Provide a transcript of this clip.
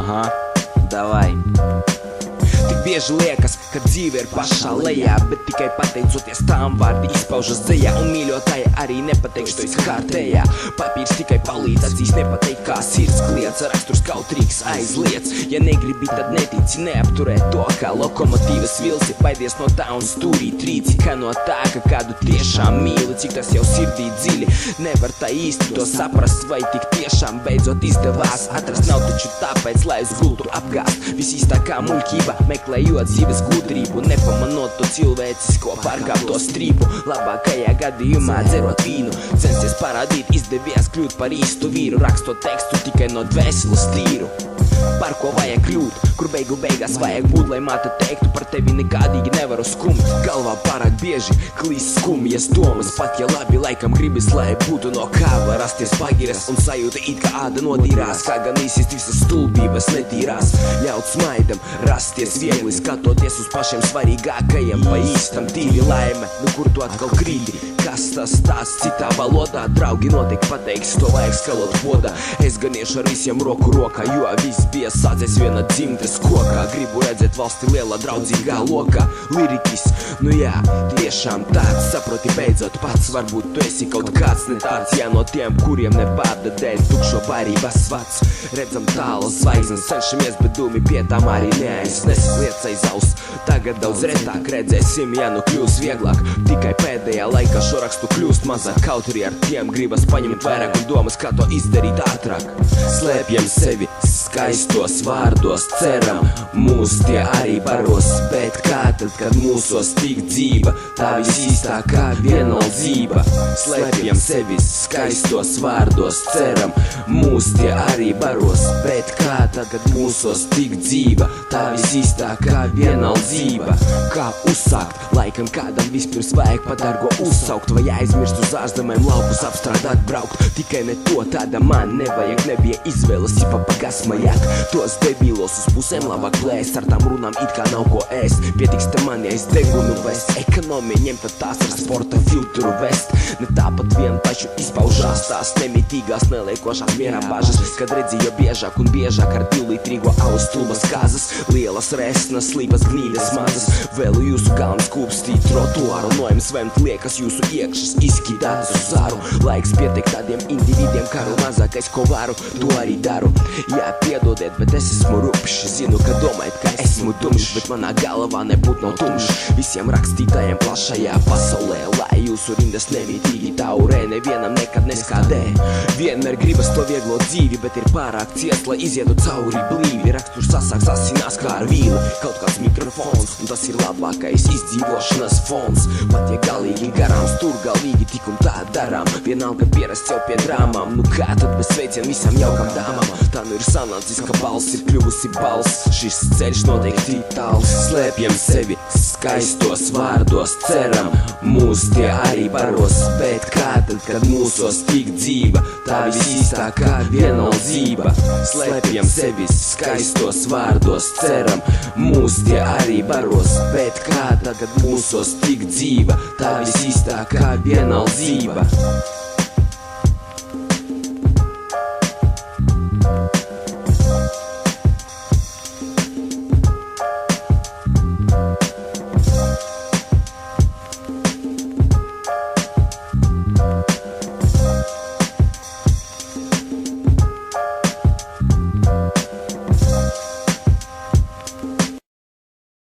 Aha, davai. Tik bieži liekas, ka dzīve ir pašā lejā, bet tikai pateicoties tām vārdi izpaužas dzejā. Un mīļotāji arī nepateikšu to izkārtējā. Papīrs tikai palīdz, acīs nepateikt kā sirds kliedz. Raksturs kautrīgs aizliedz, ja negribi tad netici, neapturēt to kā lokomotīvas vilci. Baidies no tā un stūrīt rīci, kā no tā, ka kādu tiešām mīli. Cik tas jau sirdī dziļi, nevar tā īsti to saprast, vai tik tiešām beidzot izdevās atrast. Nav taču tāpēc, lai uz gultu apgāst, viss īstākā muļķība, meklējot dzīves gudrību, nepamanot to cilvēcisko pārkāpto strīpu. Labākajā gadījumā dzerot vīnu, censties parādīt, izdevies kļūt par īstu vīru, rakstot tekstu tikai no dvēseles tīru. Par ko vajag kļūt, kur beigu beigās vajag būt, lai māte teiktu par tevi nekādīgi nevaru skumt. Galvā pārāk bieži klīst skumjas domas, pat ja labi laikam gribas, lai būtu no kā var rasties bagires un sajūta it kā āda nodīrās, kā gan īsist visas stulbības netīrās. Ļaut smaidam rasties viegli, skatoties uz pašiem svarīgākajiem, pa īstam tīri laime, nu kur tu atkal krīti. Kas tas stāsts citā valodā, draugi noteikti pateiks, to vajag skalot podā. Es gan iešu ar visiem roku rokā, jo viss bija sācies viena dzimtes kokā. Gribu redzēt valsti lielā draudzīgā lokā. Liriķis, nu jā, tiešām tāds, saproti beidzot pats. Varbūt tu esi kaut kāds ne tāds, jā, no tiem, kuriem ne bārda dēļ tukšo barības vats. Redzam tālas zvaigznes, cenšamies, bet dūmi pie tām arī neaiznes. Lietas aiz auss, tagad daudz retāk redzēsim, ja nu kļūs vieglāk. Tikai pēdējā laikā šo rakstu kļūst mazāk, kaut arī ar tiem gribas paņemt vairāk un domas, kā to izdarīt ātrāk. Slēpjam sevi skaistos vārdos, ceram, mūs tie arī baros, bet kā tad, kad mūsos tik dzīva, tā visīstākā vienaldzība. Slēpjam sevi skaistos vārdos, ceram, mūs tie arī baros, bet kā tad, kad mūsos tik dzīva, tā visīstākā vienaldzība. Kā uzsākt? Laikam kādam vispirms vajag padargo uzsaukt, vai aizmirst uz ārzemēm laukus apstrādāt braukt. Tikai ne to tāda man nevajag, nebija izvēles, ja papagas majāk. Tos debīlos uz pusēm labāk plēst, ar tām runām it kā nav ko ēst. Pietiks te man, ja es degunu vest, ekonomija ņemt tās ar sporta filtru vest. Ne tāpat vien pašu izpaužās tās nemitīgās, neliekošās mierā bažas, kad redzi jo biežāk un biežāk ar 2-litrīgo alu stulbas kāzas. Lielas resnas, slīpas gnīdes mazas, vēlu jūsu galvas kūpstīt trotuāru, nojums vemt liekas jūsu iekšas izkidātas uz āru. Laiks pietiek tādiem individiem, karu mazākais, ko varu, to arī daru. Jā, piedodiet, bet es esmu rupšs, zinu, ka domājat, ka esmu tumšs, bet manā galvā nebūt nav tumšs. Visiem rakstītājiem plašajā pasaulē, lai jūsu rindas nemītīgi taurē, nevienam nekad neskādē. Vienmēr gribas to vieglo dzīvi, bet ir pārāk ciest, lai izietu cauri blīvi. Raksturs sasāks asinās kā ar vīli, kaut kāds mikrofons, un tas ir labākais izdzīvošanas fons. Pat ja galīgi garām stūrgalvīgi tik un tā darām, vienalga pierast jau pie drāmām. Nu kā tad bez sveicien visam jaukam dāmām? Tā nu ir sanācis, ka balss ir kļuvusi balss, šis ceļš noteikti tāls. Slēpjam sevi skaistos vārdos, ceram, mūs tie arī baros, bet kā tad, kad mūsos tik dzīva, tā visīstākā vienaldzība. Slēpjam sevi skaistos vārdos, ceram, mūs tie arī baros, bet kā tad, kad mūsos tik dzīva, tā visīstākā vienaldzība.